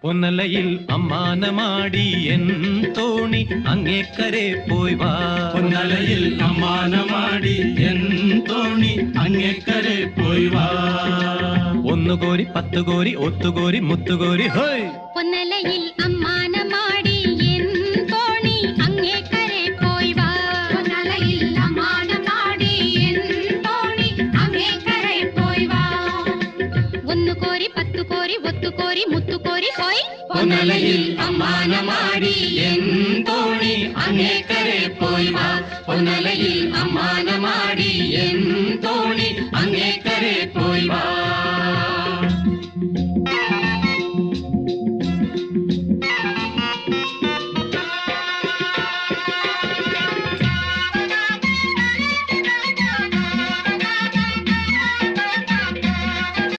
പൊന്നലയിൽ അമ്മാനമാടി N തോണി അങ്ങേക്കരെ പോയി വാ. പൊന്നലയിൽ അമ്മാനമാടി എൻ തോണി അങ്ങേക്കരെ പോയി വാ. ഒന്നുകോരി പത്തുകോരി ഒത്തുകോരി മുത്തുകോരി ഹോയ്. പൊന്നലയിൽ അമ്മാനമാടി എൻ തോണി അങ്ങേക്കരെ പോയി വാ. പൊന്നലയിൽ അമ്മാനമാടി എൻ തോണി അങ്ങേക്കരെ പോയി വാ. ഒന്നുകോരി പത്തുകോരി ഒത്തുകോരി മുത്തുകോരി ഹോയ്. പൊന്നലയിൽ അമ്മാനമാടി എൻ തോണി അങ്ങേക്കരെ പോയി വാ. പൊന്നലയിൽ അമ്മാനമാടി എൻ തോണി അങ്ങേക്കരെ പോയി വാ.